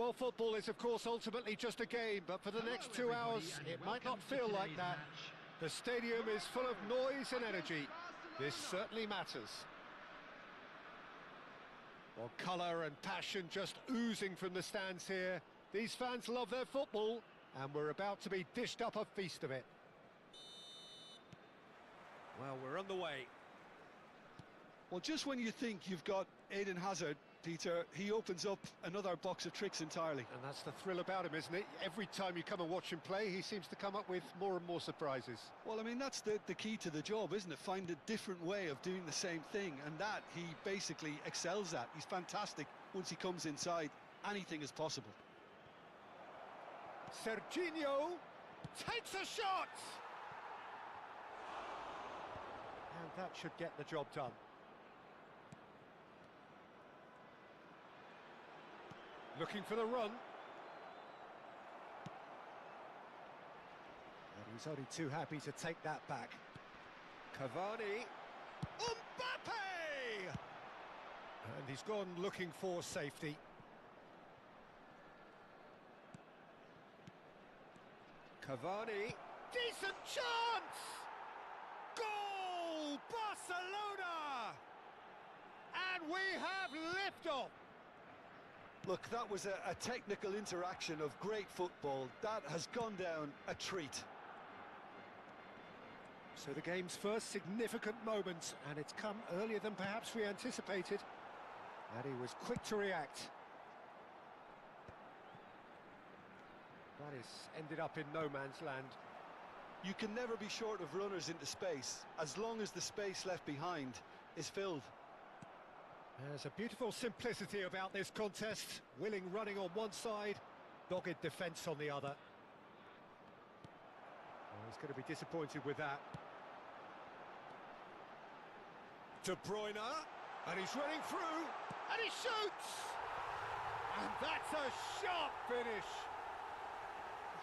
Well, football is, of course, ultimately just a game, but for the next 2 hours, it might not feel like that. The stadium is full of noise and energy. This certainly matters. Well, colour and passion just oozing from the stands here. These fans love their football, and we're about to be dished up a feast of it. Well, we're on the way. Well, just when you think you've got Eden Hazard, Peter, he opens up another box of tricks entirely. And that's the thrill about him, isn't it? Every time you come and watch him play, he seems to come up with more and more surprises. Well, I mean, that's the key to the job, isn't it? Find a different way of doing the same thing, and that he basically excels at. He's fantastic. Once he comes inside, anything is possible. Serginho takes a shot! And that should get the job done. Looking for the run. And he's only too happy to take that back. Cavani. Mbappe! And he's gone looking for safety. Cavani. Decent chance! Goal! Barcelona! And we have liftoff! Look, that was a technical interaction of great football. That has gone down a treat. So the game's first significant moment, and it's come earlier than perhaps we anticipated. And he was quick to react. That is ended up in no man's land. You can never be short of runners into space, as long as the space left behind is filled. There's a beautiful simplicity about this contest. Willing running on one side, dogged defence on the other. Oh, he's going to be disappointed with that. De Bruyne, and he's running through, and he shoots! And that's a sharp finish!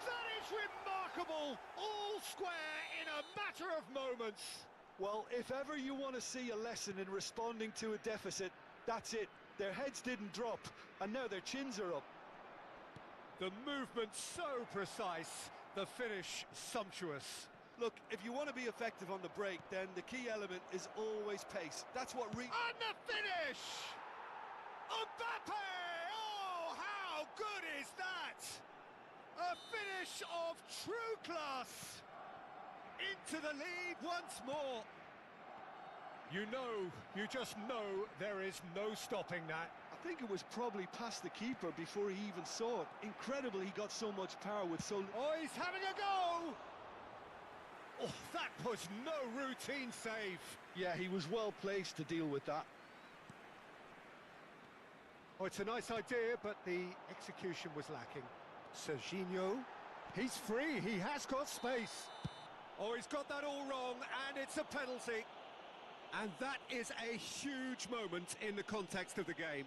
That is remarkable! All square in a matter of moments! Well, if ever you want to see a lesson in responding to a deficit, that's it. Their heads didn't drop, and now their chins are up. The movement so precise, the finish sumptuous. Look, if you want to be effective on the break, then the key element is always pace. That's what And the finish! Mbappe! Oh, how good is that? A finish of true class! Into the lead once more. You just know there is no stopping that. I think it was probably past the keeper before he even saw it. Incredible he got so much power with so... Oh, he's having a go! Oh, that was no routine save. Yeah, he was well placed to deal with that. Oh, it's a nice idea, but the execution was lacking. Serginho, he's free, he has got space. Oh, he's got that all wrong, and it's a penalty. And that is a huge moment in the context of the game.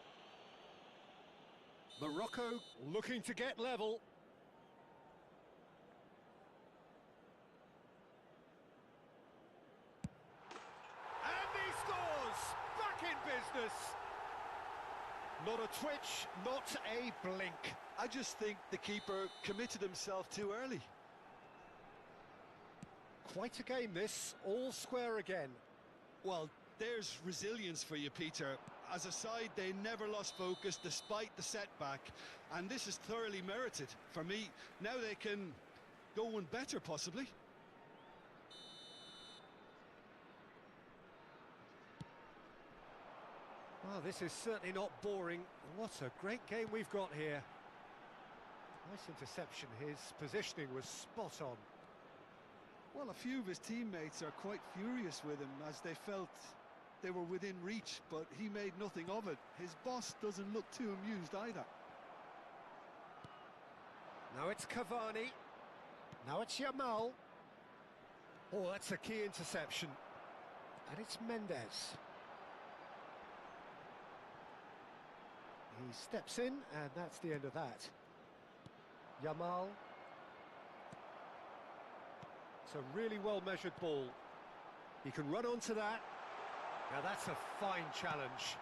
Morocco looking to get level. And he scores! Back in business! Not a twitch, not a blink. I just think the keeper committed himself too early. Quite a game this, all square again. Well, there's resilience for you, Peter. As a side, they never lost focus despite the setback, and this is thoroughly merited. For me, now they can go one better, possibly. Well, this is certainly not boring. What a great game we've got here. Nice interception. His positioning was spot on. Well, a few of his teammates are quite furious with him as they felt they were within reach, but he made nothing of it. His boss doesn't look too amused either. Now it's Cavani. Now it's Yamal. Oh, that's a key interception. And it's Mendes. He steps in, and that's the end of that. Yamal. It's a really well-measured ball. He can run onto that. Now that's a fine challenge.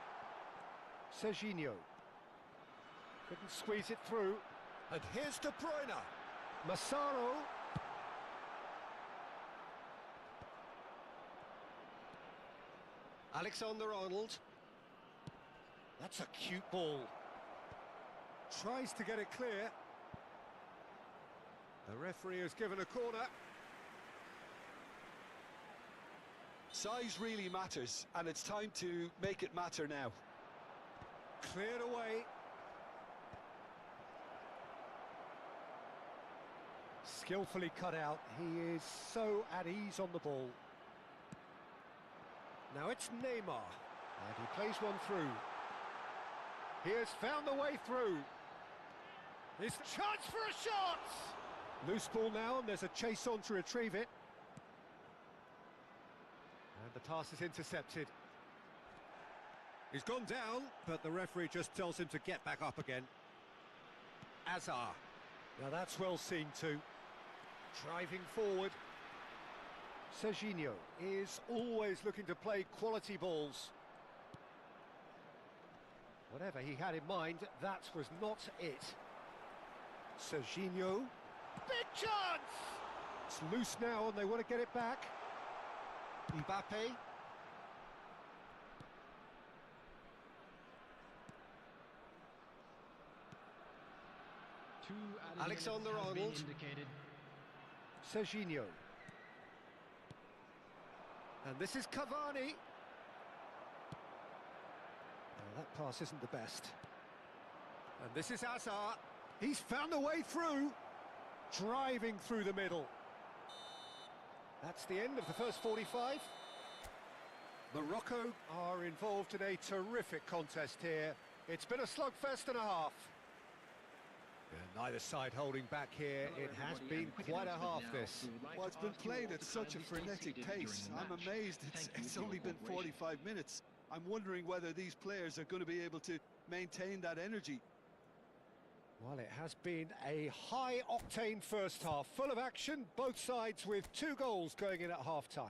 Serginho. Couldn't squeeze it through. And here's De Bruyne. Massaro. Alexander-Arnold. That's a cute ball. Tries to get it clear. The referee has given a corner. Size really matters, and it's time to make it matter now. Cleared away. Skillfully cut out. He is so at ease on the ball. Now it's Neymar, and he plays one through. He has found the way through. His chance for a shot! Loose ball now, and there's a chase on to retrieve it. And the pass is intercepted. He's gone down, but the referee just tells him to get back up again. Azar. Now that's well seen too. Driving forward. Serginho is always looking to play quality balls. Whatever he had in mind, that was not it. Serginho. Big chance! It's loose now and they want to get it back. Mbappe. Alexander-Arnold. Serginho. And this is Cavani. Well, that pass isn't the best. And this is Azar. He's found a way through. Driving through the middle. That's the end of the first 45. Morocco are involved in a terrific contest here. It's been a slugfest and a half. Yeah, neither side holding back here. It has been quite a half, this. Well, it's been played at such a frenetic pace. I'm amazed it's only been 45 minutes. I'm wondering whether these players are going to be able to maintain that energy. Well, it has been a high-octane first half, full of action, both sides with 2 goals going in at half-time.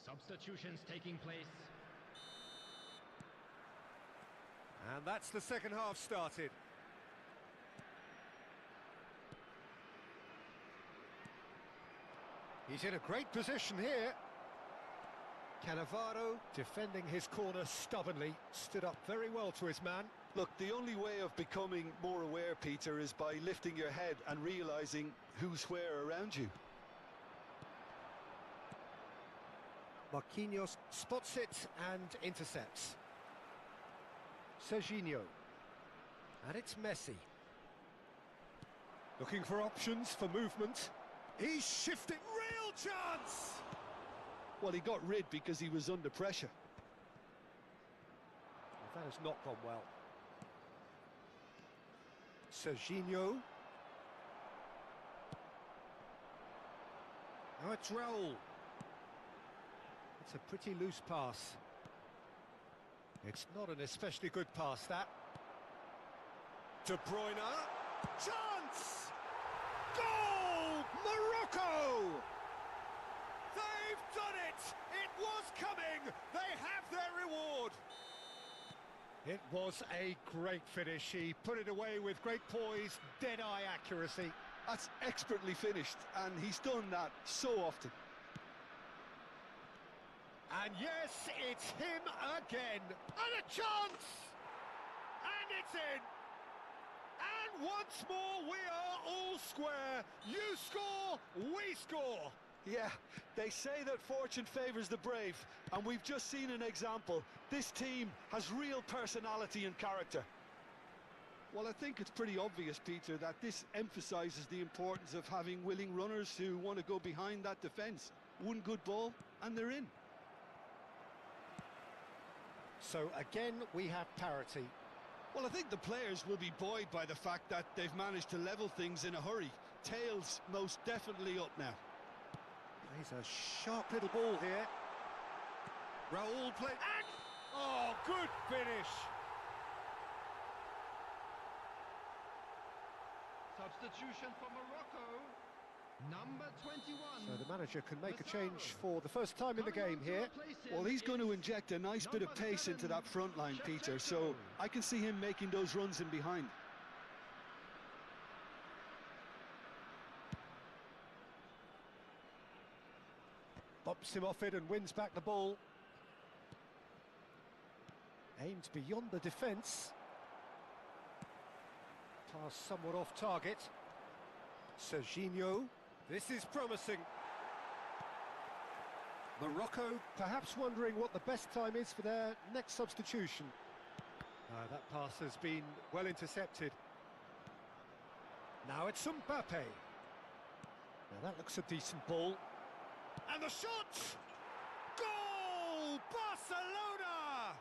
Substitutions taking place. And that's the second half started. He's in a great position here. Cannavaro defending his corner stubbornly, stood up very well to his man. Look, the only way of becoming more aware, Peter, is by lifting your head and realising who's where around you. Marquinhos spots it and intercepts. Serginho. And it's Messi. Looking for options for movement. He's shifting. Real chance! Well, he got rid because he was under pressure. Well, that has not gone well. Serginho. Now it's Raul. It's a pretty loose pass. It's not an especially good pass, that. De Bruyne. Chance! Goal! Morocco! They've done it! It was coming! They have their reward! It was a great finish. He put it away with great poise, dead-eye accuracy. That's expertly finished, and he's done that so often. And yes, it's him again. And a chance! And it's in! And once more, we are all square. You score, we score. Yeah, they say that fortune favours the brave, and we've just seen an example. This team has real personality and character. Well, I think it's pretty obvious, Peter, that this emphasises the importance of having willing runners who want to go behind that defence. One good ball, and they're in. So again, we have parity. Well, I think the players will be buoyed by the fact that they've managed to level things in a hurry. Tails most definitely up now. He's a sharp little ball here. Raul play and oh, good finish. Substitution for Morocco, number 21. So the manager can make a change for the first time in the game here. Well, he's going to inject a nice bit of pace into that front line, Peter, so I can see him making those runs in behind. Bops him off it and wins back the ball. Aimed beyond the defence. Pass somewhat off target. Serginho. This is promising. Morocco perhaps wondering what the best time is for their next substitution. That pass has been well intercepted. Now it's Mbappe. Now that looks a decent ball. And the shot! Goal! Barcelona!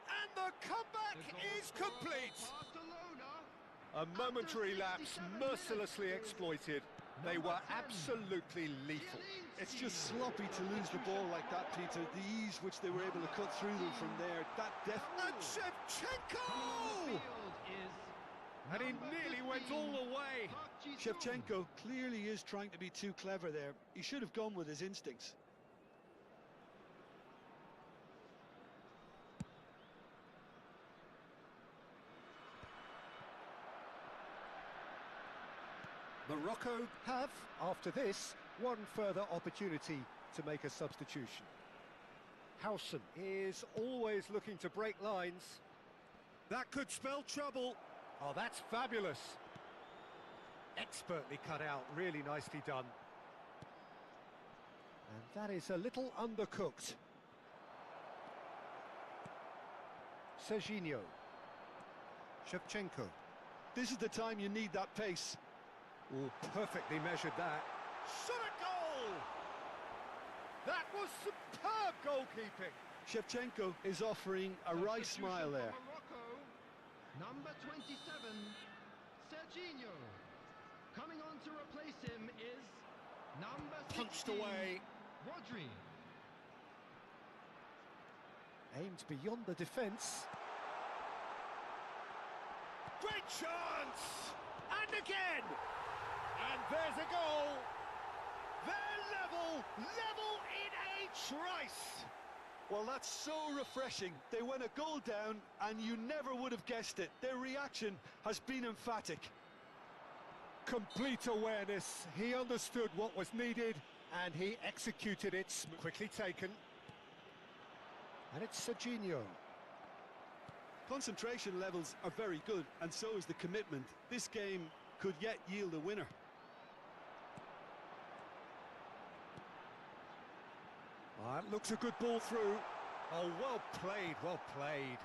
And the comeback is complete! A momentary lapse mercilessly exploited. They were absolutely lethal. It's just sloppy to lose the ball like that, Peter. The ease which they were able to cut through them from there, that And Shevchenko! And he nearly went all the way. Shevchenko clearly is trying to be too clever there. He should have gone with his instincts. Morocco have, after this, one further opportunity to make a substitution. Howson is always looking to break lines. That could spell trouble. Oh, that's fabulous. Expertly cut out, really nicely done. And that is a little undercooked. Serginho. Shevchenko. This is the time you need that pace. Oh, perfectly measured that. Shot a goal! That was superb goalkeeping. Shevchenko is offering a wry smile there. Number 27, Serginho. Coming on to replace him is number 16, punched away. Rodri. Aimed beyond the defence. Great chance! And again! And there's a goal! They're level in a trice! Well, that's so refreshing. They went a goal down and you never would have guessed it. Their reaction has been emphatic. Complete awareness. He understood what was needed and he executed it. Quickly taken. And it's Serginho. Concentration levels are very good, and so is the commitment. This game could yet yield a winner. That looks a good ball through. Oh, well played, well played.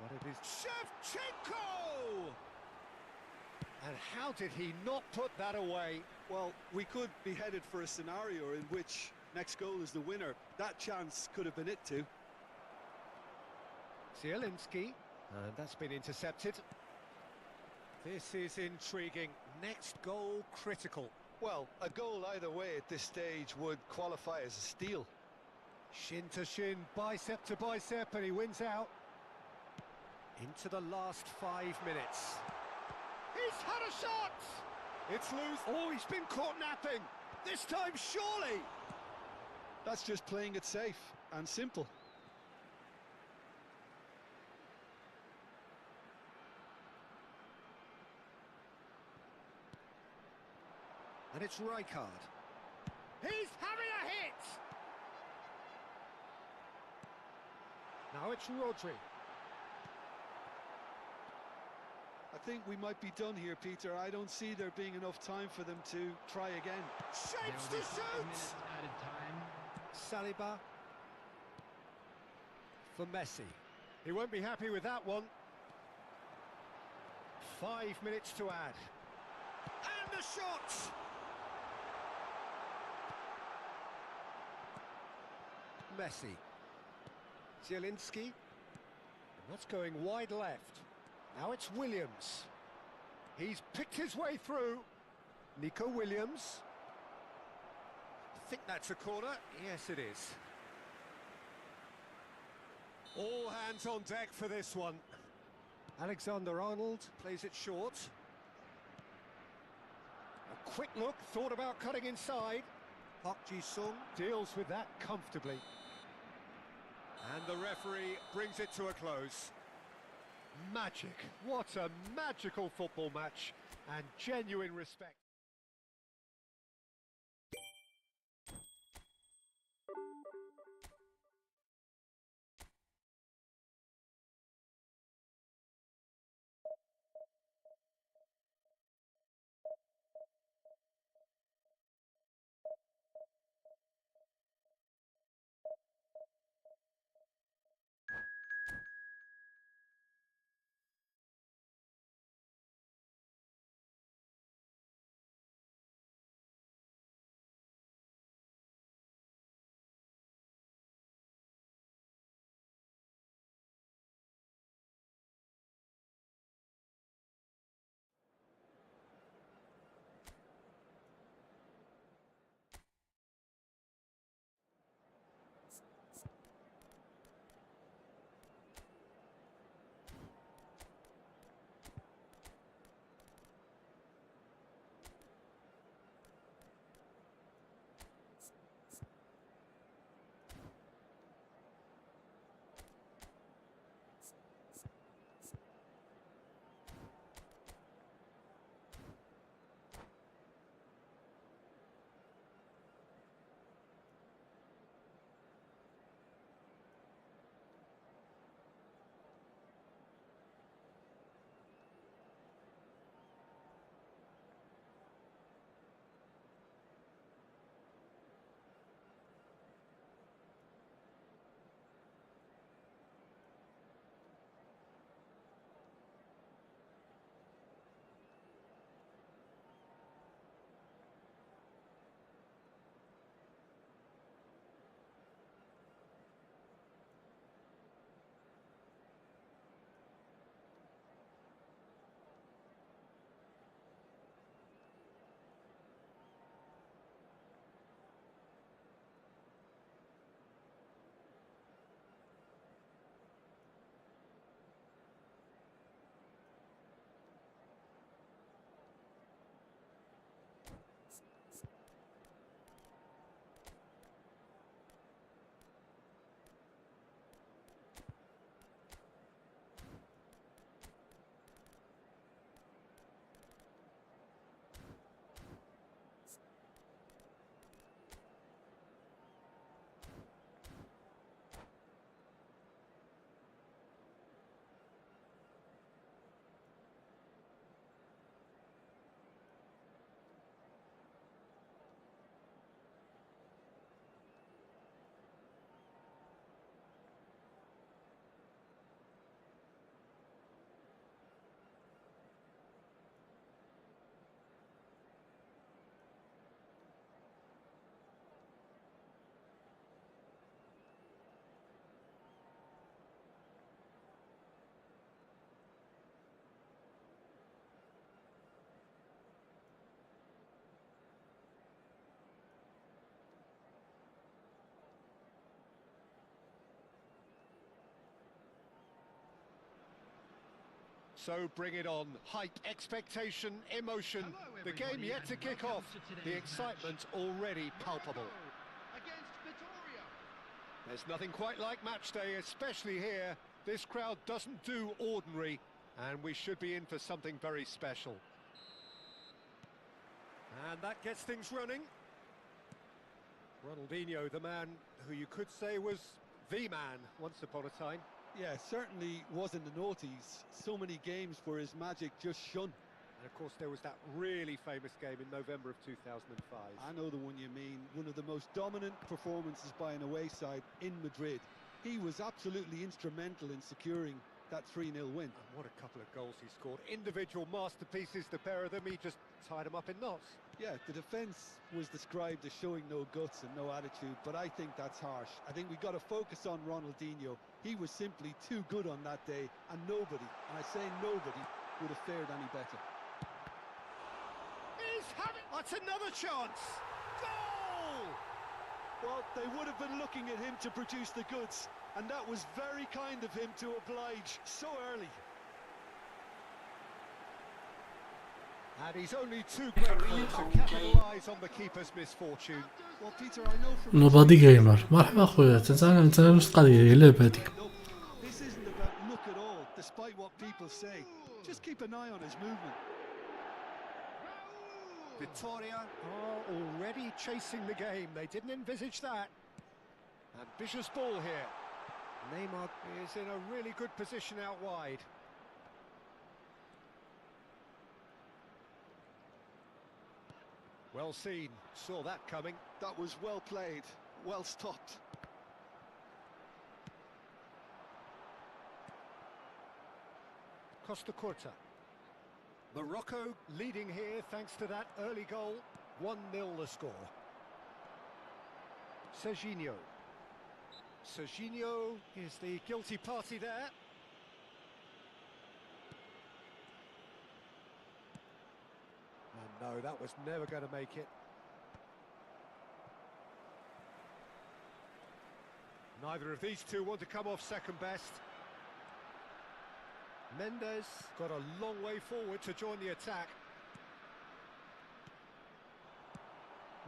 What it is. Shevchenko! And how did he not put that away? Well, we could be headed for a scenario in which next goal is the winner. That chance could have been it too. Zielinski, and that's been intercepted. This is intriguing. Next goal critical. Well, a goal either way at this stage would qualify as a steal. Shin to shin, bicep to bicep, and he wins out. Into the last 5 minutes. He's had a shot! It's loose. Oh, he's been caught napping. This time, surely. That's just playing it safe and simple. And it's Rijkaard. He's having a hit! Now it's Rodri. I think we might be done here, Peter. I don't see there being enough time for them to try again. Shapes to shoot! Saliba. For Messi. He won't be happy with that one. 5 minutes to add. And the shot! Messi. Zielinski. And that's going wide left. Now it's Williams. He's picked his way through. Nico Williams. think that's a corner. Yes, it is. All hands on deck for this one. Alexander-Arnold plays it short. A quick look, thought about cutting inside. Park Ji-sung deals with that comfortably. And the referee brings it to a close. Magic. What a magical football match. And genuine respect. So bring it on. Hype, expectation, emotion. The game yet to kick off. The excitement already palpable. There's nothing quite like match day, especially here. This crowd doesn't do ordinary, and we should be in for something very special. And that gets things running. Ronaldinho, the man who you could say was the man once upon a time. Yeah, certainly was in the noughties. So many games where his magic just shone. And of course there was that really famous game in November of 2005. I know the one you mean. One of the most dominant performances by an away side in Madrid. He was absolutely instrumental in securing that 3-0 win. And what a couple of goals he scored. Individual masterpieces, the pair of them. He just tied them up in knots. Yeah, the defence was described as showing no guts and no attitude, but I think that's harsh. I think we've got to focus on Ronaldinho. He was simply too good on that day, and nobody, and I say nobody, would have fared any better. He's having... That's another chance! Goal! Well, they would have been looking at him to produce the goods, and that was very kind of him to oblige so early. And he's only too grateful to capitalise on the keeper's misfortune. Well, Peter, I know from نوبادي جيمر. مرحبا اخويا، انت نفس القضيه، هي اللعبه هذيك. this isn't about luck at all, despite what people say. Just keep an eye on his movement. Victoria are already chasing the game. They didn't envisage that. Ambitious ball here. Neymar is in a really good position out wide. Well seen, saw that coming. That was well played, well stopped. Costa Curta. Morocco leading here thanks to that early goal. 1-0 the score. Serginho. Serginho is the guilty party there. And no, that was never going to make it. Neither of these two want to come off second best. Mendes got a long way forward to join the attack.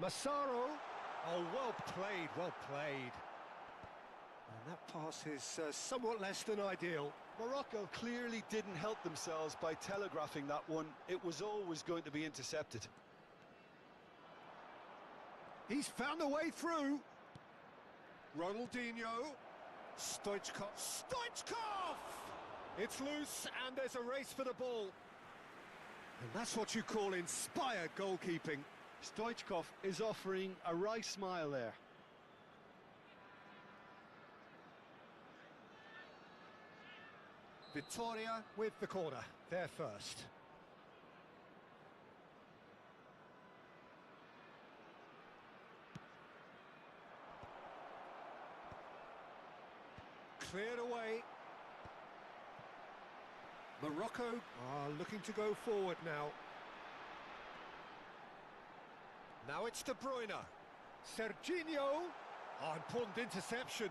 Massaro, oh, well played, well played. And that pass is somewhat less than ideal. Morocco clearly didn't help themselves by telegraphing that one. It was always going to be intercepted. He's found a way through. Ronaldinho. Stoichkov. Stoichkov! It's loose and there's a race for the ball. And that's what you call inspired goalkeeping. Stoichkov is offering a wry smile there. Victoria with the corner, there first. Cleared away. Morocco are looking to go forward now. Now it's De Bruyne. Serginho. Oh, important interception.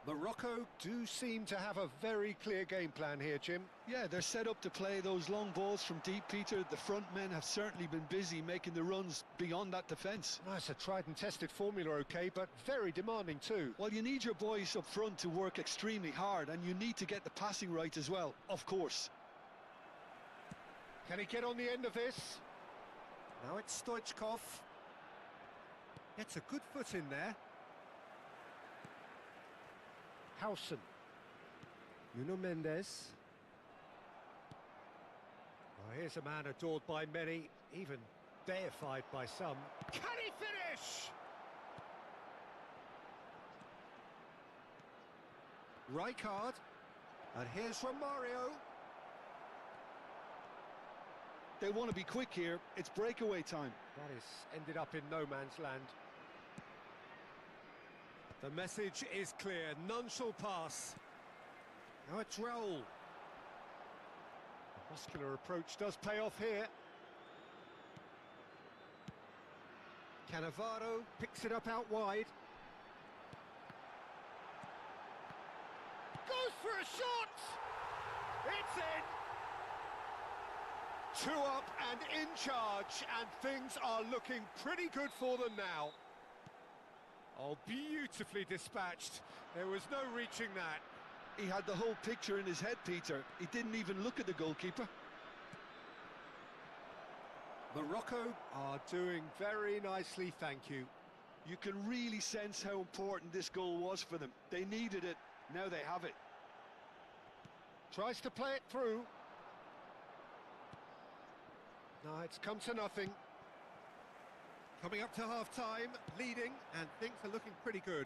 Morocco do seem to have a very clear game plan here, Jim. Yeah, they're set up to play those long balls from deep, Peter. The front men have certainly been busy making the runs beyond that defence. That's a tried and tested formula, okay, but very demanding too. Well, you need your boys up front to work extremely hard, and you need to get the passing right as well, of course. Can he get on the end of this? Now it's Stoichkov. Gets a good foot in there. Howson. Nuno Mendes. Oh, here's a man adored by many, even deified by some. Can he finish? Rijkaard. And here's Romario. They want to be quick here. It's breakaway time. That is ended up in no man's land. The message is clear, none shall pass. Now it's Raul. The muscular approach does pay off here. Cannavaro picks it up out wide. Goes for a shot! It's in! 2 up and in charge, and things are looking pretty good for them now. Oh, beautifully dispatched. There was no reaching that. He had the whole picture in his head, Peter. He didn't even look at the goalkeeper. Morocco are doing very nicely, thank you. You can really sense how important this goal was for them. They needed it. Now they have it. Tries to play it through. No, it's come to nothing. Coming up to half-time, leading, and things are looking pretty good.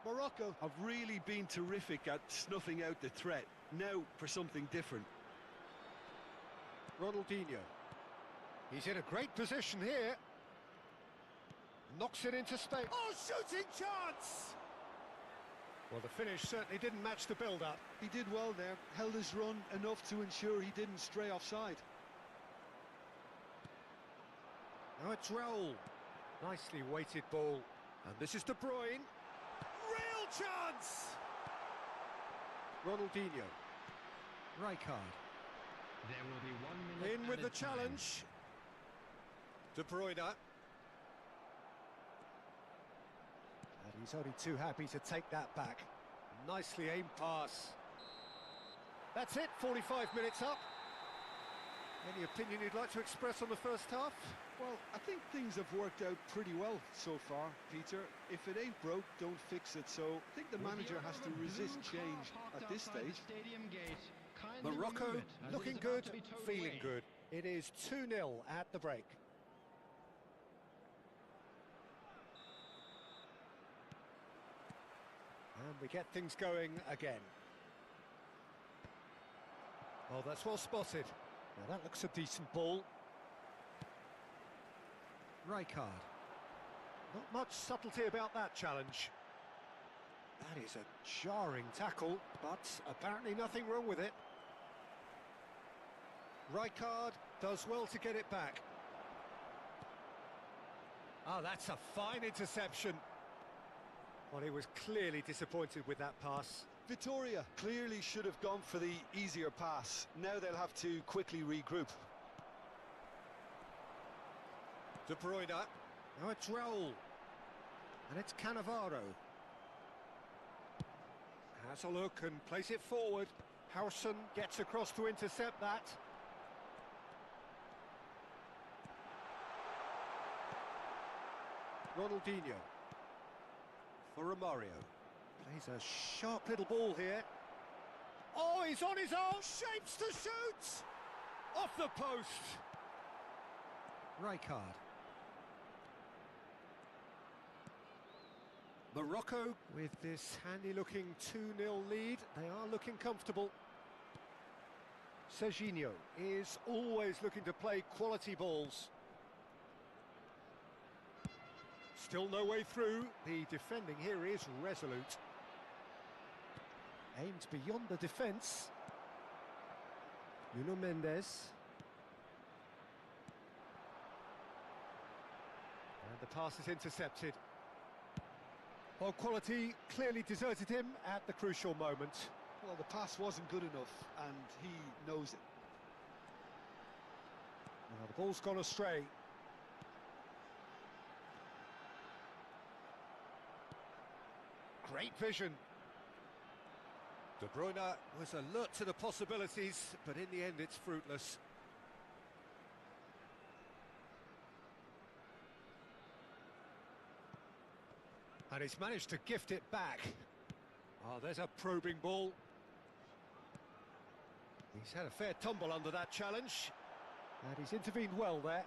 Morocco have really been terrific at snuffing out the threat. Now for something different. Ronaldinho. He's in a great position here. Knocks it into space. Oh, shooting chance! Well, the finish certainly didn't match the build-up. He did well there, held his run enough to ensure he didn't stray offside. Now it's Raul. Nicely weighted ball. And this is De Bruyne. Real chance! Ronaldinho. Rijkaard. There will be 1 minute. In with the added time. challenge. De Bruyne. And he's only too happy to take that back. Nicely aimed pass. That's it, 45 minutes up. Any opinion you'd like to express on the first half? Well, I think things have worked out pretty well so far, Peter. If it ain't broke, don't fix it. So I think the manager has to resist change at this stage. Morocco looking good, feeling good. It is 2-0 at the break. And we get things going again. Oh, that's well spotted. Now that looks a decent ball. Rijkaard. Not much subtlety about that challenge. That is a jarring tackle, but apparently nothing wrong with it. Rijkaard does well to get it back. Oh, that's a fine interception. Well, he was clearly disappointed with that pass. Vitoria clearly should have gone for the easier pass. Now they'll have to quickly regroup. De Bruyne. Now it's Raul. And it's Cannavaro. Has a look and plays it forward. Howson gets across to intercept that. Ronaldinho. For Romario. Plays a sharp little ball here. Oh, he's on his own. Shapes to shoot. Off the post. Rijkaard. Morocco with this handy-looking 2-0 lead. They are looking comfortable. Serginho is always looking to play quality balls. Still no way through. The defending here is resolute. Aimed beyond the defence. Nuno Mendes. And the pass is intercepted. Well, quality clearly deserted him at the crucial moment. Well, the pass wasn't good enough, and he knows it. Now the ball's gone astray. Great vision. De Bruyne was alert to the possibilities, but in the end it's fruitless. And he's managed to gift it back. Oh, there's a probing ball. He's had a fair tumble under that challenge. And he's intervened well there.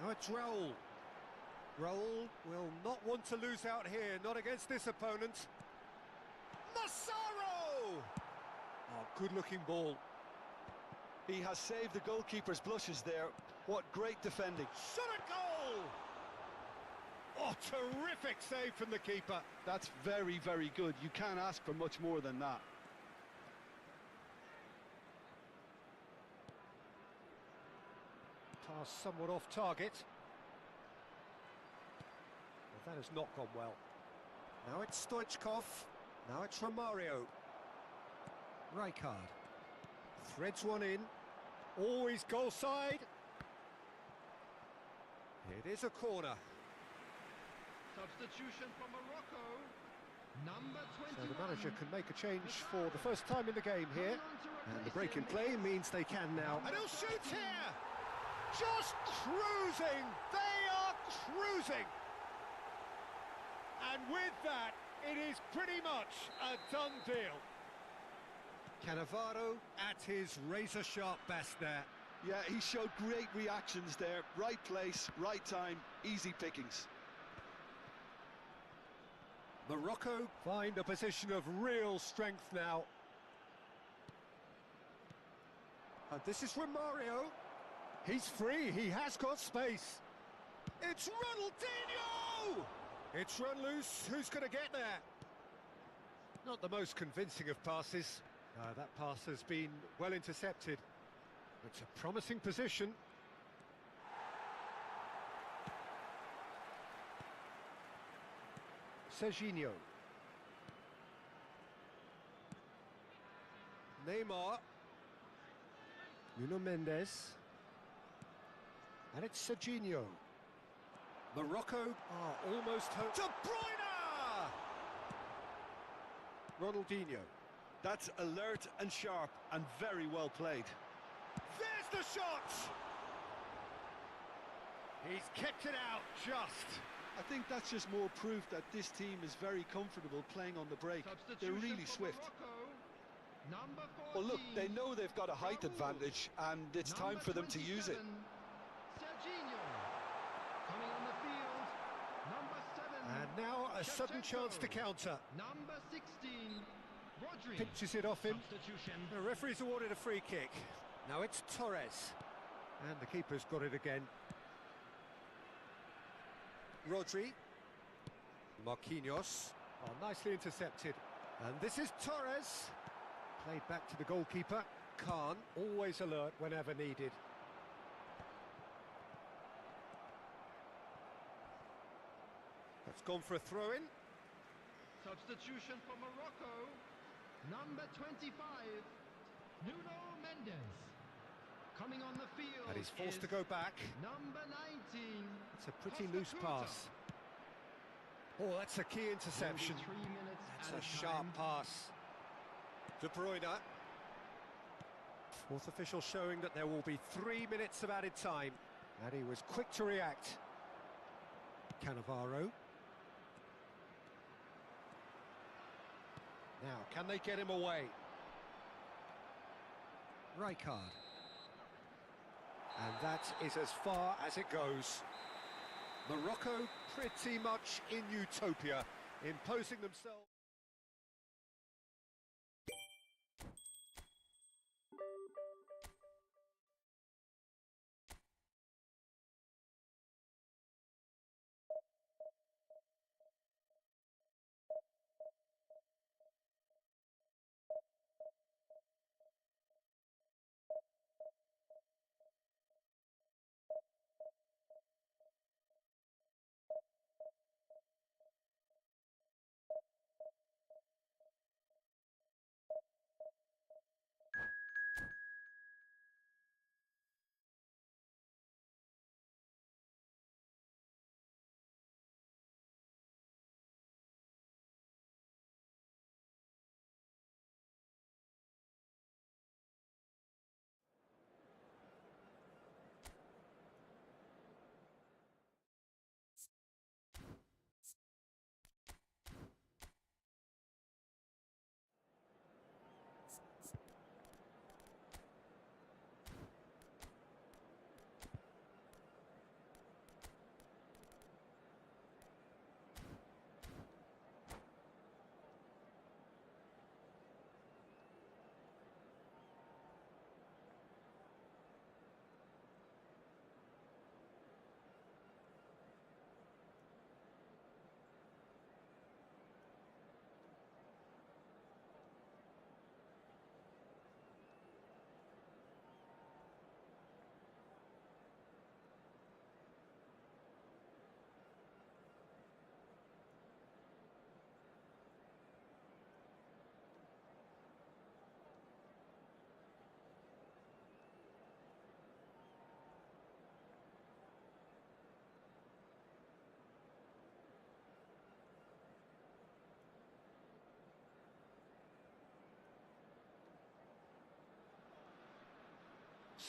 Now it's Raul. Raul will not want to lose out here, not against this opponent. Massaro! Oh, good-looking ball. He has saved the goalkeeper's blushes there. What great defending. Shot a goal! Oh, terrific save from the keeper. That's very, very good. You can't ask for much more than that. Pass somewhat off target. That has not gone well. Now it's Stoichkov. Now it's Romario. Rijkaard. Threads one in. Always goal side. It is a corner. Substitution for Morocco. Number 21. So the manager can make a change for the first time in the game here. And the break in play means they can now. And he'll shoot here! Just cruising! They are cruising! And with that, it is pretty much a done deal. Cannavaro at his razor-sharp best there. Yeah, he showed great reactions there. Right place, right time, easy pickings. Morocco find a position of real strength now. And this is Romario. He's free, he has got space. It's Ronaldinho! It's run loose, who's going to get there? Not the most convincing of passes. That pass has been well intercepted. It's a promising position. Serginho. Neymar. Nuno Mendes. And it's Serginho. Morocco are almost home. De Bruyne! Ronaldinho. That's alert and sharp and very well played. There's the shot! He's kept it out just. I think that's just more proof that this team is very comfortable playing on the break. They're really swift. Well, look, they know they've got a height advantage and it's time for them to use it. Serginho. Coming on the field, number 7. And now a sudden chance to counter. Number 16, Rodri. Pinches it off him. Substitution. The referee's awarded a free kick. Now it's Torres. And the keeper's got it again. Rodri. Marquinhos. Oh, nicely intercepted. And this is Torres. Played back to the goalkeeper. Khan, always alert whenever needed. That's gone for a throw-in. Substitution for Morocco. Number 25, Nuno Mendes. Coming on the field. And he's forced to go back. Number 19. It's a pretty loose pass. Oh, that's a key interception. 3 minutes. That's a sharp pass. De Bruyne. Fourth official showing that there will be 3 minutes of added time. And he was quick to react. Cannavaro. Now, can they get him away? Rijkaard. And that is as far as it goes. Morocco pretty much in utopia, imposing themselves.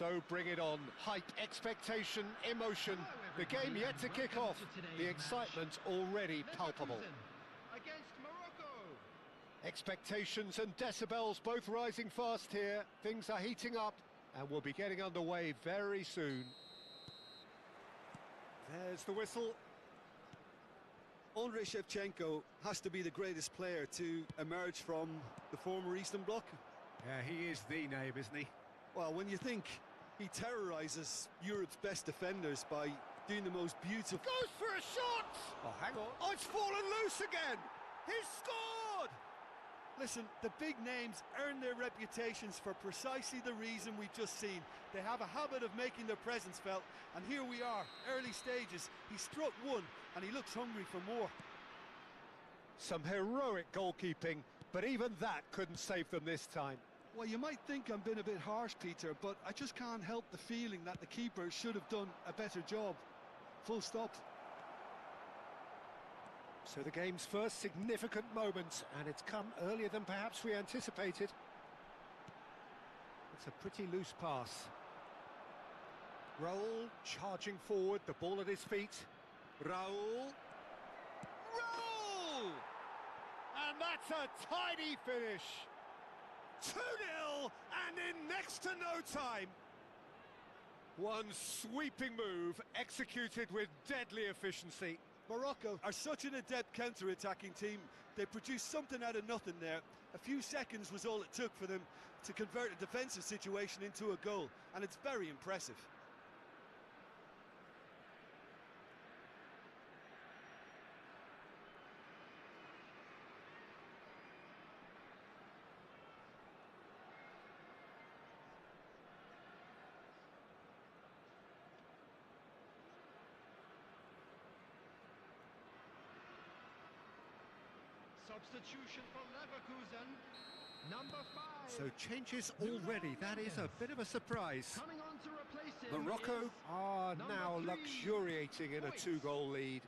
So bring it on. Hype, expectation, emotion. The game yet to kick off. The excitement already palpable. Against Morocco. Expectations and decibels both rising fast here. Things are heating up and we'll be getting underway very soon. There's the whistle. Andrei Shevchenko has to be the greatest player to emerge from the former Eastern Bloc. Yeah, he is the name, isn't he? Well, when you think he terrorises Europe's best defenders by doing the most beautiful... Goes for a shot! Oh, hang on. Oh, it's fallen loose again! He's scored! Listen, the big names earn their reputations for precisely the reason we've just seen. They have a habit of making their presence felt, and here we are, early stages. He struck one, and he looks hungry for more. Some heroic goalkeeping, but even that couldn't save them this time. Well, you might think I'm being a bit harsh, Peter, but I just can't help the feeling that the keeper should have done a better job. Full stop. So the game's first significant moment, and it's come earlier than perhaps we anticipated. It's a pretty loose pass. Raul charging forward, the ball at his feet. Raul. Raul! And that's a tidy finish. 2-0 and in next to no time. One sweeping move executed with deadly efficiency. Morocco are such an adept counter-attacking team. They produced something out of nothing there. A few seconds was all it took for them to convert a defensive situation into a goal, and it's very impressive. Substitution for Leverkusen, number 5. So changes already, that is a bit of a surprise. Coming on to replace him Morocco is are number now 3, luxuriating in a 2-goal lead.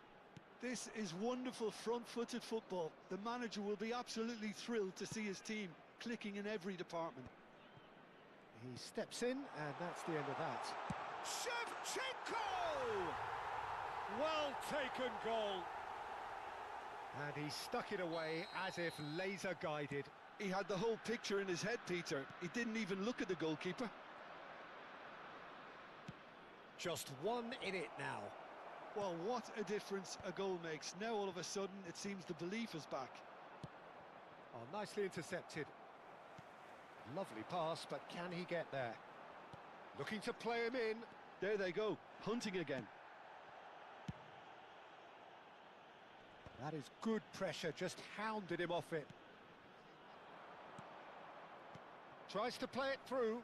This is wonderful front-footed football. The manager will be absolutely thrilled to see his team clicking in every department. He steps in, and that's the end of that. Shevchenko! Well taken goal. And he stuck it away as if laser-guided. He had the whole picture in his head, Peter. He didn't even look at the goalkeeper. Just one in it now. Well, what a difference a goal makes. Now all of a sudden it seems the belief is back. Oh, nicely intercepted. Lovely pass, but can he get there? Looking to play him in. There they go, hunting again. That is good pressure, just hounded him off it. Tries to play it through.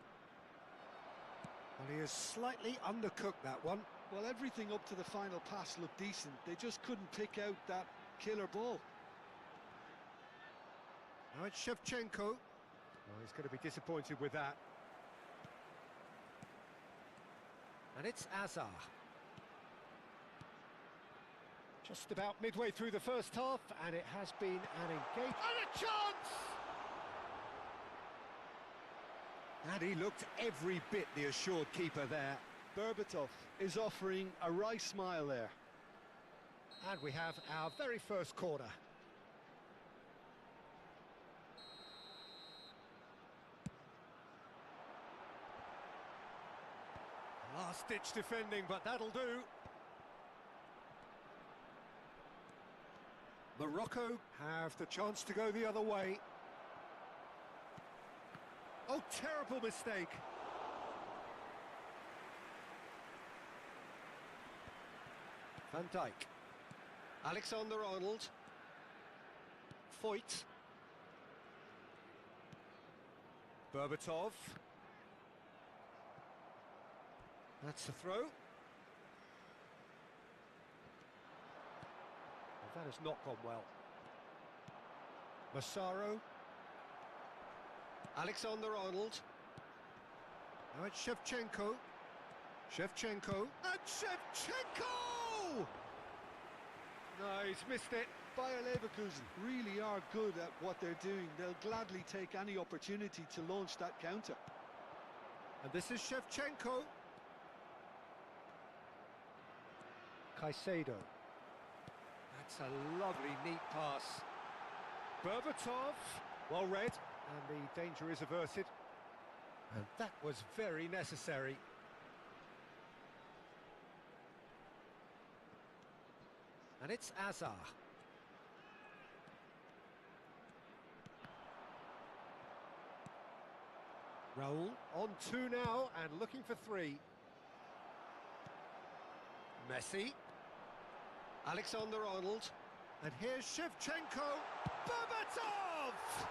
Well, he has slightly undercooked that one. Well, everything up to the final pass looked decent. They just couldn't pick out that killer ball. Now it's Shevchenko. Oh, he's going to be disappointed with that. And it's Azar. Just about midway through the first half, and it has been an engagement. And a chance! And he looked every bit the assured keeper there. Bethouth is offering a wry smile there. And we have our very first corner. Last-ditch defending, but that'll do. Morocco have the chance to go the other way. Oh, terrible mistake. Van Dijk. Alexander-Arnold. Foyt. Bethouth. That's the throw. That has not gone well. Massaro. Alexander-Arnold. Now it's Shevchenko. Shevchenko. And Shevchenko! No, he's missed it. Bayer Leverkusen really are good at what they're doing. They'll gladly take any opportunity to launch that counter. And this is Shevchenko. Caicedo. That's a lovely, neat pass. Bethouth, well read, and the danger is averted. And that was very necessary. And it's Azar. Raul on 2 now and looking for 3. Messi. Alexander-Arnold. And here's Shevchenko. Bethouth!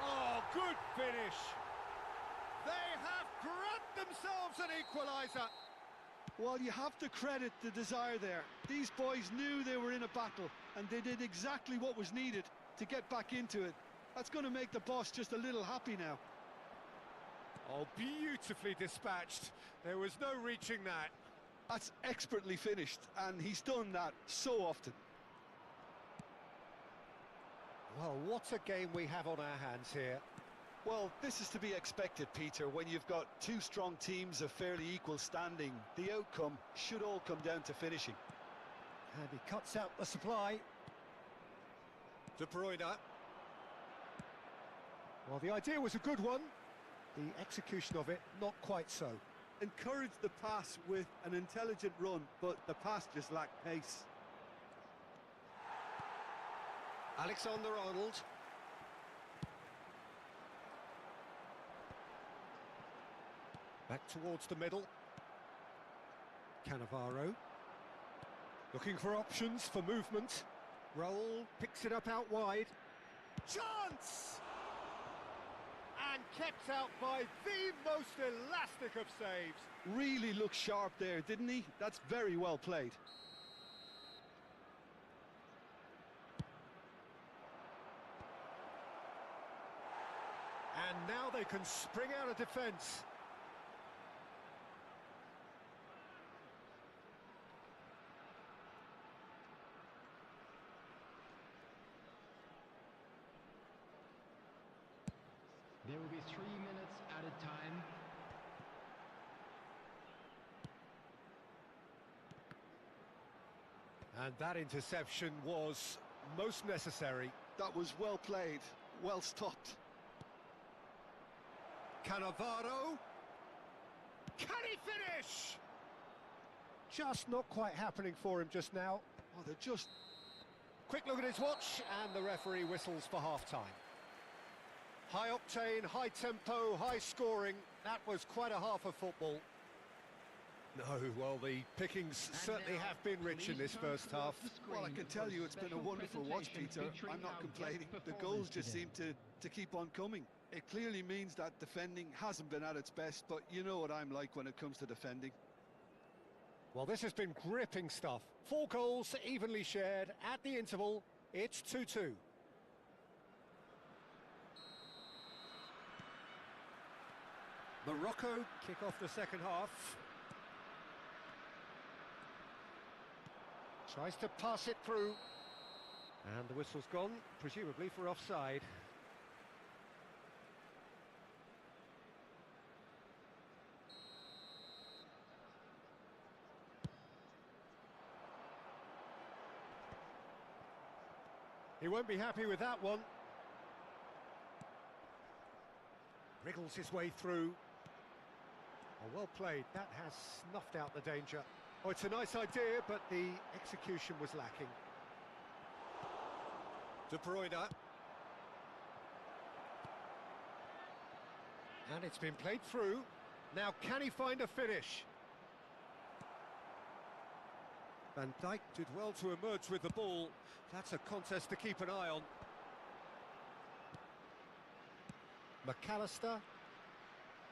Oh, good finish. They have grabbed themselves an equaliser. Well, you have to credit the desire there. These boys knew they were in a battle, and they did exactly what was needed to get back into it. That's going to make the boss just a little happy now. Oh, beautifully dispatched. There was no reaching that. That's expertly finished, and he's done that so often. Well, what a game we have on our hands here. Well, this is to be expected, Peter. When you've got two strong teams of fairly equal standing, the outcome should all come down to finishing. And he cuts out the supply. De Bruyne. Well, the idea was a good one. The execution of it, not quite so. Encouraged the pass with an intelligent run, but the pass just lacked pace. Alexander-Arnold. Back towards the middle. Cannavaro. Looking for options for movement. Roll, picks it up out wide. Chance! And kept out by the most elastic of saves. Really looked sharp there, didn't he? That's very well played. And now they can spring out of defence. There will be 3 minutes added time. And that interception was most necessary. That was well played, well stopped. Cannavaro. Can he finish? Just not quite happening for him just now. Oh, they're just... Quick look at his watch, and the referee whistles for half-time. High octane, high tempo, high scoring. That was quite a half of football. No, well, the pickings certainly have been rich in this first half. Well, I can tell you it's been a wonderful watch, Peter. I'm not complaining. The goals just seem to keep on coming. It clearly means that defending hasn't been at its best, but you know what I'm like when it comes to defending. Well, this has been gripping stuff. 4 goals evenly shared at the interval. It's 2-2. Morocco kick off the second half. Tries to pass it through. And the whistle's gone, presumably for offside. He won't be happy with that one. Wriggles his way through. Oh, well played. That has snuffed out the danger. Oh, it's a nice idea, but the execution was lacking. De Bruyne. And it's been played through. Now, can he find a finish? Van Dijk did well to emerge with the ball. That's a contest to keep an eye on. McAllister.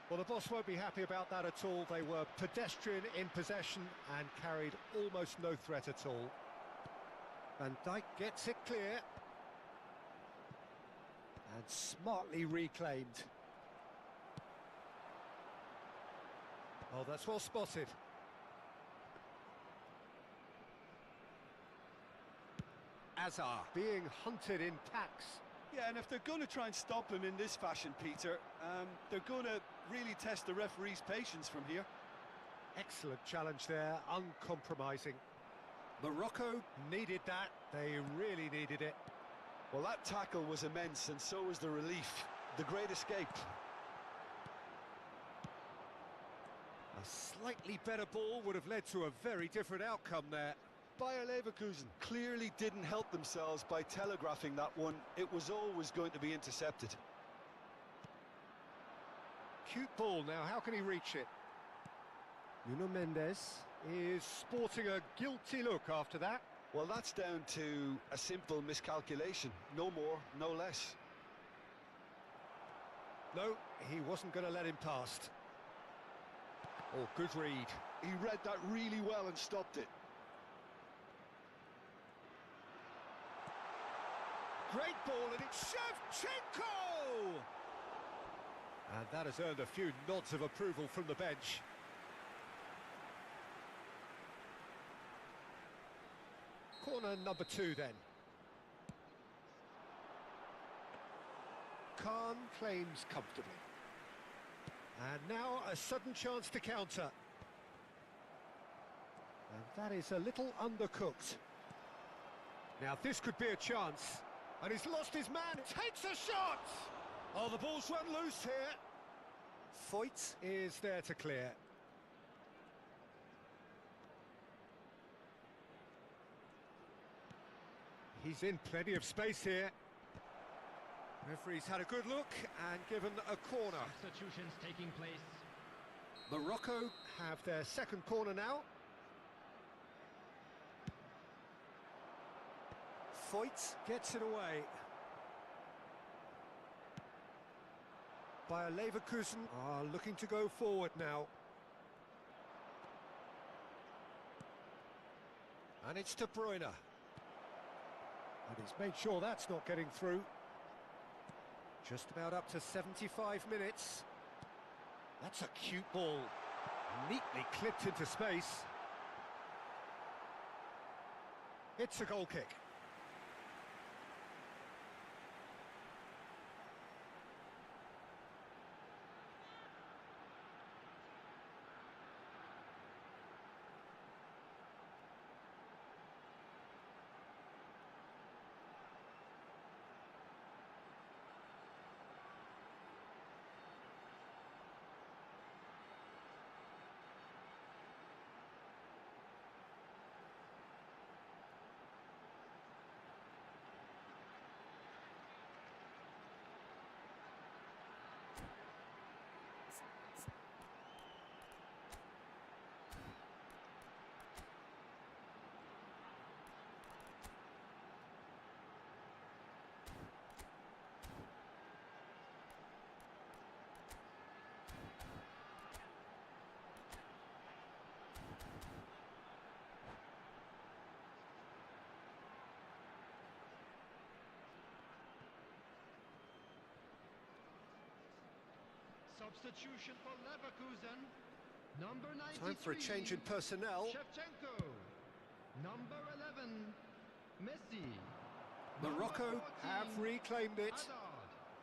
Well, the boss won't be happy about that at all. They were pedestrian in possession and carried almost no threat at all. Van Dijk gets it clear. And smartly reclaimed. Oh, that's well spotted. Azar being hunted in packs. Yeah, and if they're going to try and stop him in this fashion, Peter, they're going to really test the referee's patience from here. Excellent challenge there, uncompromising. Morocco needed that, they really needed it. Well, that tackle was immense, and so was the relief. The great escape. A slightly better ball would have led to a very different outcome there. Bayer Leverkusen clearly didn't help themselves by telegraphing that one. It was always going to be intercepted. Cute ball now, how can he reach it? Nuno Mendes is sporting a guilty look after that. Well, that's down to a simple miscalculation. No more, no less. No, he wasn't going to let him past. Oh, good read. He read that really well and stopped it. Great ball, and it's Shevchenko! And that has earned a few nods of approval from the bench. Corner number 2 then. Khan claims comfortably. And now a sudden chance to counter. And that is a little undercooked. Now this could be a chance. And he's lost his man, takes a shot! Oh, the ball's run loose here. Voigt is there to clear. He's in plenty of space here. Referee's had a good look and given a corner. Substitutions taking place. Morocco have their second corner now. Voigt gets it away. Bayer Leverkusen are looking to go forward now. And it's De Bruyne. And he's made sure that's not getting through. Just about up to 75 minutes. That's a cute ball. Neatly clipped into space. It's a goal kick. Substitution for Leverkusen. Number 93. Time for a change in personnel. Shevchenko. Number 11. Messi. Morocco have reclaimed it. Hazard.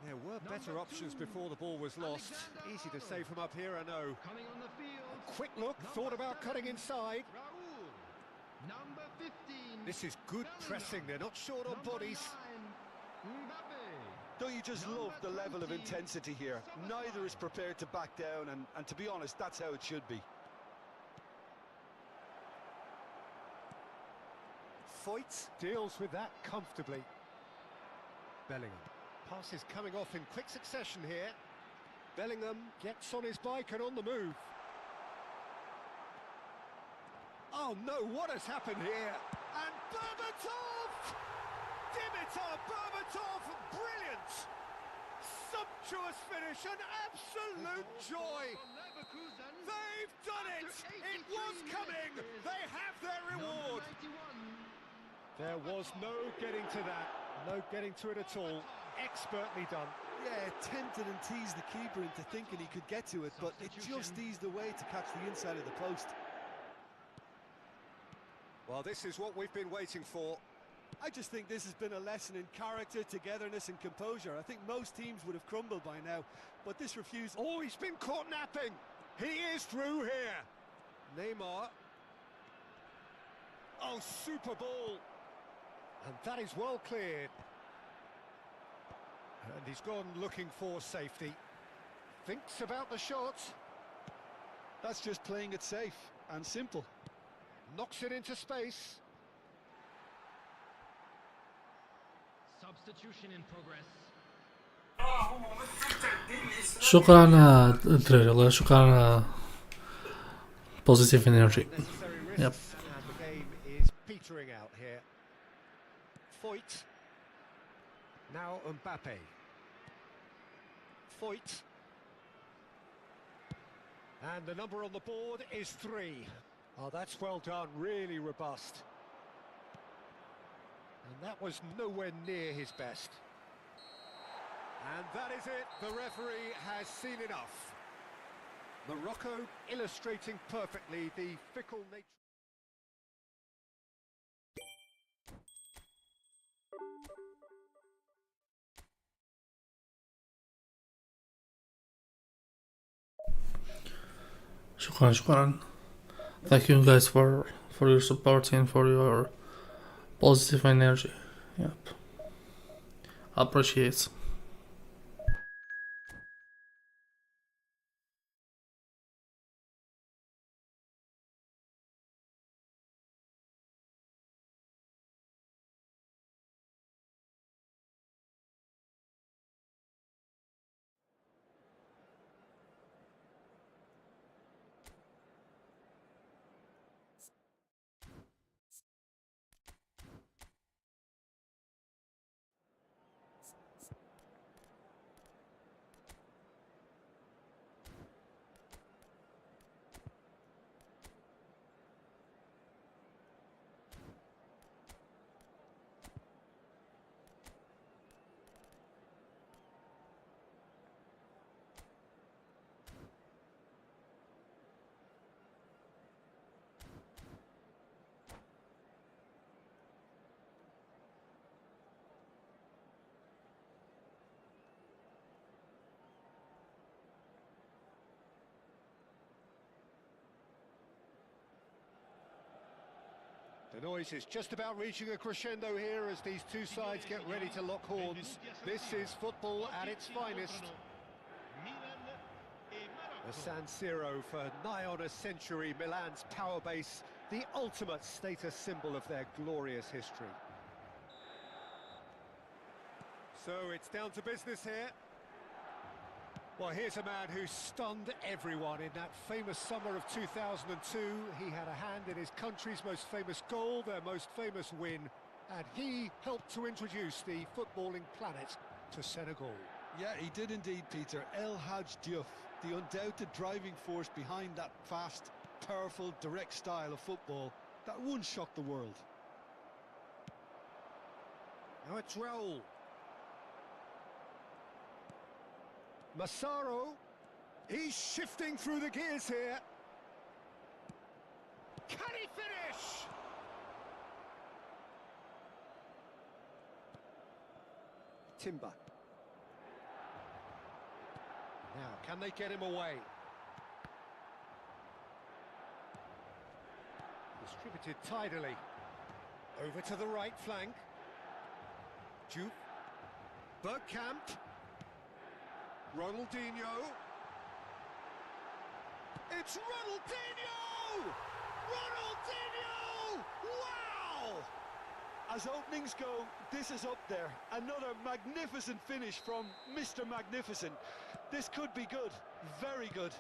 There were better Number options 2. before the ball was lost. Alexander Easy to Arnold. say from up here, I know. Coming on the field. Quick look, thought about cutting inside. Raúl. Number 15. This is good pressing, they're not short on Number bodies. 9. Mbappe. Don't you just love the level of intensity here? Neither is prepared to back down, and to be honest, that's how it should be. Voigt deals with that comfortably. Bellingham. Pass is coming off in quick succession here. Bellingham gets on his bike and on the move. Oh no, what has happened here? And Berbatov! Dimitar Berbatov, brilliant! Sumptuous finish, an absolute joy! They've done it! It was coming! They have their reward! There was no getting to that, no getting to it at all. Expertly done. Yeah, tempted and teased the keeper into thinking he could get to it, but it just eased away to catch the inside of the post. Well, this is what we've been waiting for. I just think this has been a lesson in character, togetherness and composure. I think most teams would have crumbled by now, but this refusal... Oh, he's been caught napping! He is through here! Neymar. Oh, super ball! And that is well cleared. And he's gone looking for safety. Thinks about the shot. That's just playing it safe and simple. Knocks it into space. Substitution in progress. شكرا دراري والله شكرا بوزيتيف انرجي. Necessary risks, Yep. and the game is petering out here. Voigt. Now Mbappe. Voigt. And the number on the board is 3. Oh, that's well done, really robust. And that was nowhere near his best. And that is it, the referee has seen enough. Morocco illustrating perfectly the fickle nature. شكرا. Thank you guys for your support and for your positive energy. Yep. Appreciate. The noise is just about reaching a crescendo here as these two sides get ready to lock horns. This is football at its finest. The San Siro for nigh on a century, Milan's power base, the ultimate status symbol of their glorious history. So it's down to business here. Well, here's a man who stunned everyone in that famous summer of 2002. He had a hand in his country's most famous goal, their most famous win, and he helped to introduce the footballing planet to Senegal. Yeah, he did indeed, Peter. El Hadj Diouf, the undoubted driving force behind that fast, powerful, direct style of football that once shocked the world. Now it's Raul. Massaro, he's shifting through the gears here. Can he finish? Timber. Now, can they get him away? Distributed tidily. Over to the right flank. Jupe. Bergkamp. Ronaldinho. It's Ronaldinho! Ronaldinho! Wow! As openings go, this is up there. Another magnificent finish from Mr. Magnificent. This could be good, very good.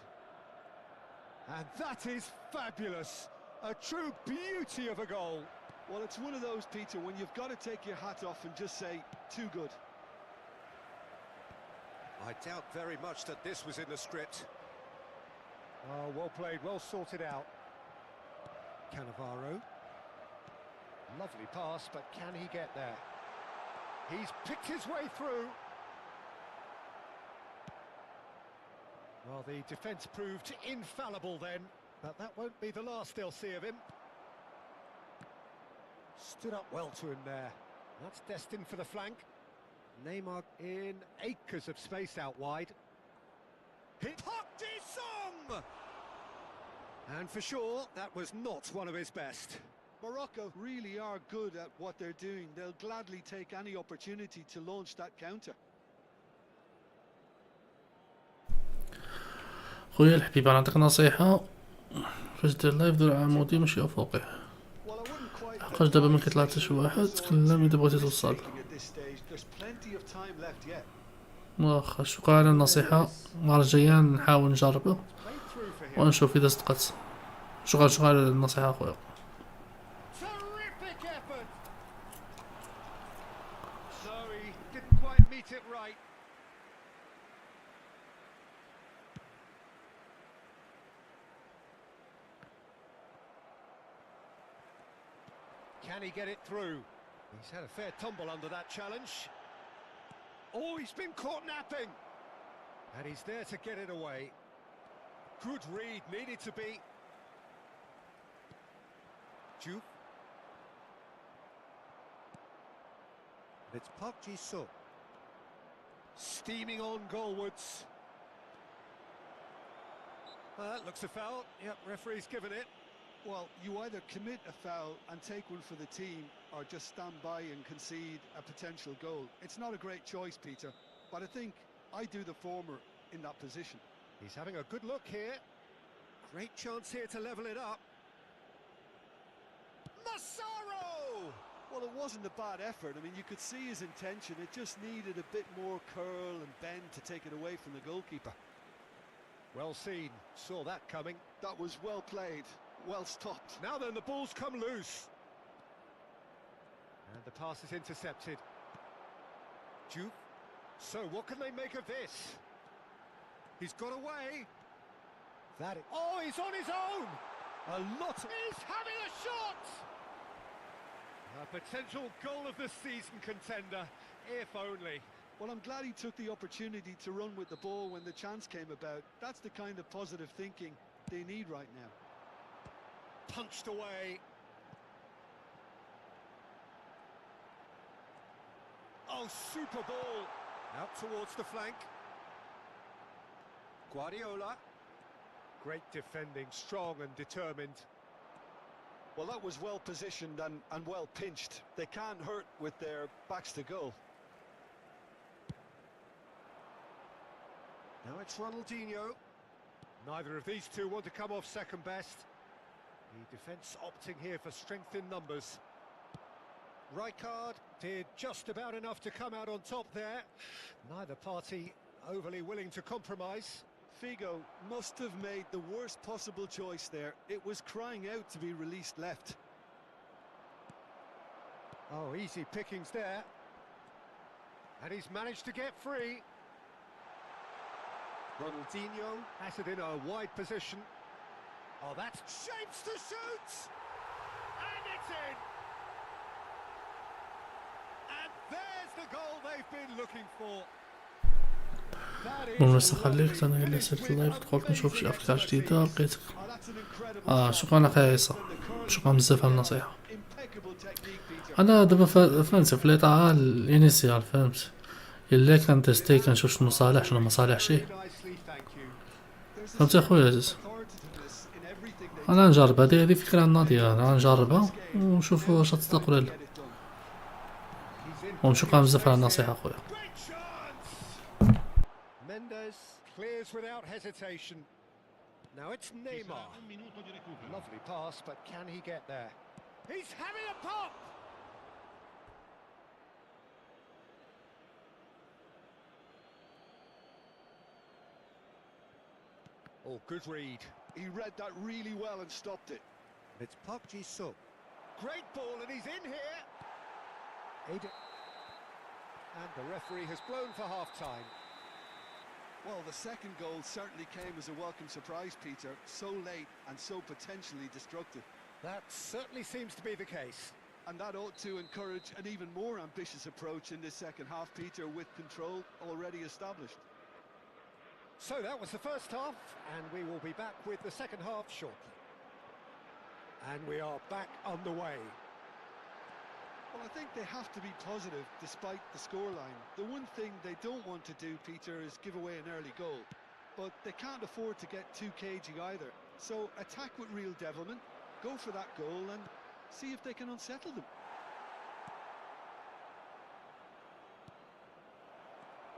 And that is fabulous. A true beauty of a goal. Well, it's one of those, Peter, when you've got to take your hat off and just say, too good. I doubt very much that this was in the script. Oh, well played, well sorted out. Cannavaro. Lovely pass, but can he get there? He's picked his way through. Well, the defence proved infallible then, but that won't be the last they'll see of him. Stood up well to him there. That's destined for the flank. Neymar in acres of space out wide. Hit Song! And for sure, that was not one of his best. Morocco really are good at what they're doing. They'll gladly take any opportunity to launch that counter. خويا الحبيب نعطيك نصيحة فاش دير لايف دير عمودي ماشي افقي حقاش دابا ما كيطلع حتى شي واحد تكلم اذا بغيتي توصل واخا شكرا على النصيحة المرة الجاية نحاول نجربه ونشوف اذا صدقت شكرا على النصيحة اخويا Can he get it through? He's had a fair tumble under that challenge. Oh, he's been caught napping. And he's there to get it away. Good read, needed to be. Juke. It's Park Ji-sung. Steaming on goalwards. That looks a foul. Yep, referee's given it. Well, you either commit a foul and take one for the team, or just stand by and concede a potential goal. It's not a great choice, Peter, but I think I do the former in that position. He's having a good look here. Great chance here to level it up. Massaro! Well, it wasn't a bad effort. I mean, you could see his intention. It just needed a bit more curl and bend to take it away from the goalkeeper. Well seen. Saw that coming. That was well played. Well stopped. Now then, the ball's come loose. And the pass is intercepted. Juke. So what can they make of this? He's got away. Oh, he's on his own. He's having a shot. A potential goal of the season contender, if only. Well, I'm glad he took the opportunity to run with the ball when the chance came about. That's the kind of positive thinking they need right now. Punched away. Oh, super ball. Out towards the flank. Guardiola. Great defending, strong and determined. Well, that was well positioned and well pinched. They can't hurt with their backs to goal. Now it's Ronaldinho. Neither of these two want to come off second best. The defence opting here for strength in numbers. Rijkaard did just about enough to come out on top there. Neither party overly willing to compromise. Figo must have made the worst possible choice there. It was crying out to be released left. Oh, easy pickings there. And he's managed to get free. Ronaldinho has it in a wide position. Oh, that's shapes to shoot! And it's in! And there's the goal they've been looking for. بمناسبة خليك أنا إلا صرت لايف تقولك نشوف شي أفكار جديدة لقيتك. شكرا لك يا عيسى، شكرا بزاف على النصيحة. أنا دابا فهمتي في ليطا الانيسيال فهمت، إلا كان تيستي كنشوف شنو صالح شنو ما صالحشي، فهمتي أخويا عزيز. أنا نجرب هذه فكرة ناضية، أنا نجربها ونشوفو واش تصدق ولا لا. وشكرا بزاف على النصيحة أخويا. Clears without hesitation. Now it's Neymar. Lovely pass, but can he get there? He's having a pop! Oh, good read. He read that really well and stopped it. It's Park Ji-sung. Great ball, and he's in here. And the referee has blown for half-time. Well, the second goal certainly came as a welcome surprise, Peter. So late and so potentially destructive. That certainly seems to be the case. And that ought to encourage an even more ambitious approach in this second half, Peter, with control already established. So that was the first half, and we will be back with the second half shortly. And we are back underway. Well, I think they have to be positive despite the scoreline. The one thing they don't want to do, Peter, is give away an early goal. But they can't afford to get too cagey either. So attack with real devilment, go for that goal and see if they can unsettle them.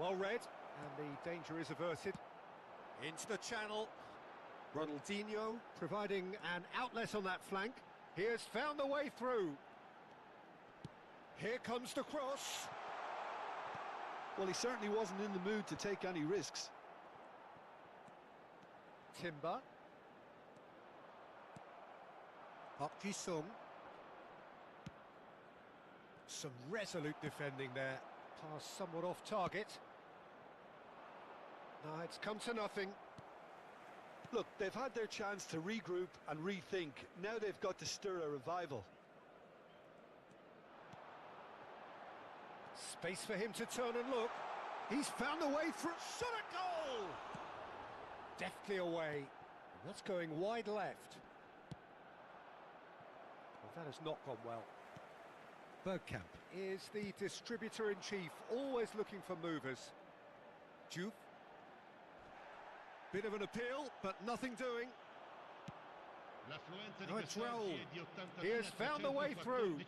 Well read, and the danger is averted. Into the channel. Ronaldinho providing an outlet on that flank. He has found the way through. Here comes the cross. Well, he certainly wasn't in the mood to take any risks. Timber. Park Ji-sung. Some resolute defending there. Pass somewhat off target. No, it's come to nothing. Look, they've had their chance to regroup and rethink. Now they've got to stir a revival. Space for him to turn and look. He's found a way through. Shot at goal! Deftly away. And that's going wide left. Well, that has not gone well. Bergkamp is the distributor-in-chief, always looking for movers. Juve. Bit of an appeal, but nothing doing. Oh, it's rolled. He has found a way through.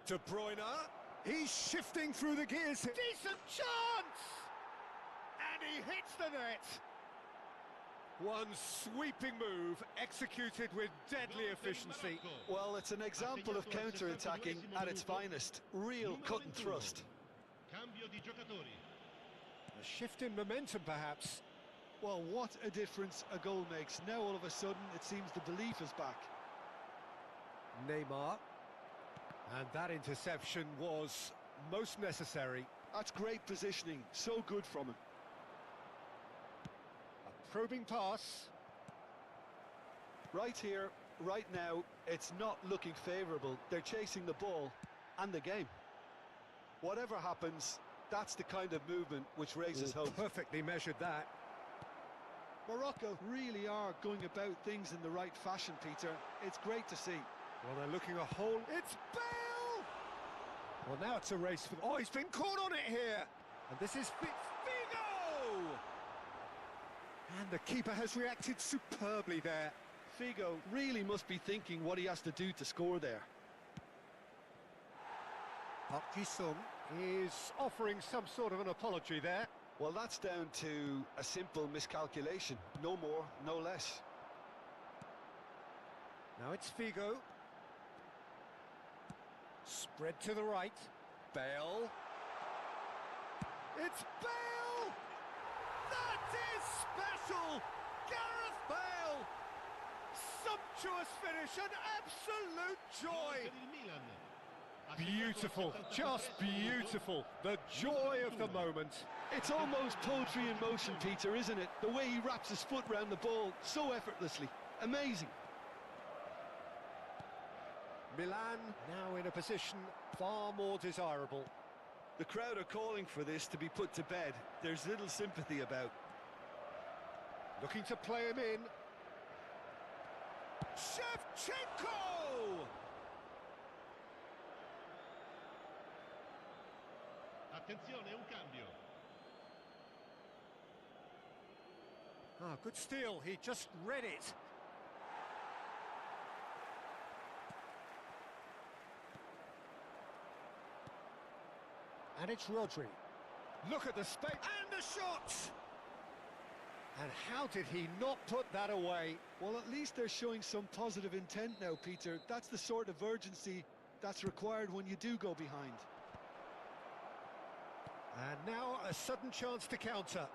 De Bruyne. He's shifting through the gears. Decent chance! And he hits the net. One sweeping move, executed with deadly efficiency. Well, it's an example of counter-attacking at its finest. Real cut and thrust. A shift in momentum, perhaps. Well, what a difference a goal makes. Now, all of a sudden, it seems the belief is back. Neymar. And that interception was most necessary. That's great positioning. So good from him. A probing pass. Right here, right now, it's not looking favourable. They're chasing the ball and the game. Whatever happens, that's the kind of movement which raises hope. Perfectly measured that. Morocco really are going about things in the right fashion, Peter. It's great to see. Well, they're looking a hole. It's Bale! Well, now it's a race for... Oh, he's been caught on it here! And this is Figo! And the keeper has reacted superbly there. Figo really must be thinking what he has to do to score there. Park Ji-sung is offering some sort of an apology there. Well, that's down to a simple miscalculation. No more, no less. Now it's Figo. Spread to the right. Bale. It's Bale! That is special! Gareth Bale! Sumptuous finish, an absolute joy! Beautiful, just beautiful. The joy of the moment. It's almost poetry in motion, Peter, isn't it? The way he wraps his foot round the ball so effortlessly. Amazing. Milan now in a position far more desirable. The crowd are calling for this to be put to bed. There's little sympathy about. Looking to play him in. Shevchenko! Attenzione, un cambio. Ah, good steal. He just read it. And it's Rodri. Look at the space and the shot! And how did he not put that away? Well, at least they're showing some positive intent now, Peter. That's the sort of urgency that's required when you do go behind. And now a sudden chance to counter.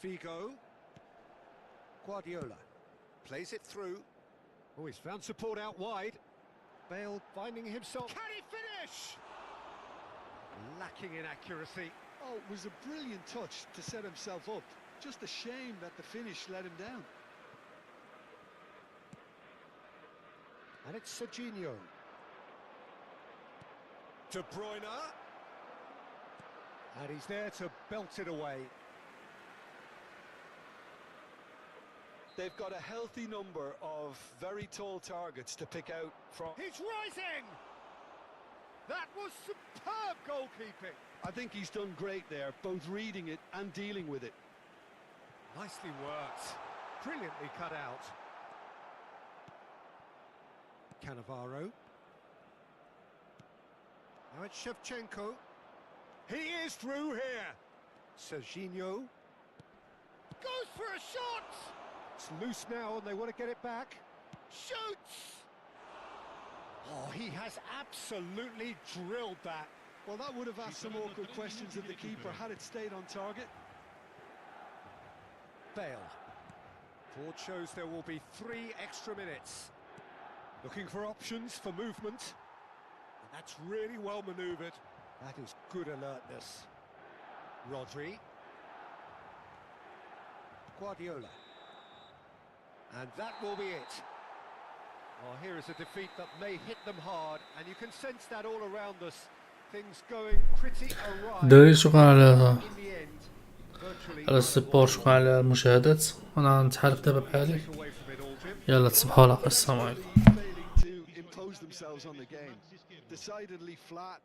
Figo. Guardiola plays it through. Oh, he's found support out wide. Bale finding himself. Can he finish? Lacking in accuracy. Oh, it was a brilliant touch to set himself up. Just a shame that the finish let him down. And it's Serginho. De Bruyne. And he's there to belt it away. They've got a healthy number of very tall targets to pick out from. He's rising! That was superb goalkeeping. I think he's done great there, both reading it and dealing with it. Nicely worked. Brilliantly cut out. Cannavaro. Now it's Shevchenko. He is through here. Serginho. Goes for a shot! It's loose now and they want to get it back. Shoots! Oh, he has absolutely drilled that. Well, that would have asked some awkward questions of the keeper had it stayed on target. Bale. Board shows there will be 3 extra minutes. Looking for options for movement. And that's really well manoeuvred. That is good alertness. Rodri. Guardiola. And that will be it. Well, here is a defeat that may hit them hard, and you can sense that all around us. Things going pretty awry. دليل شكرا على In the end, virtually السبور، شكرا على المشاهدات. انا نتحالف دابا بحالي. away from it all, Jim. يلا تصبحوا على خير، السلام عليكم. Failing to impose themselves on the game. Decidedly flat.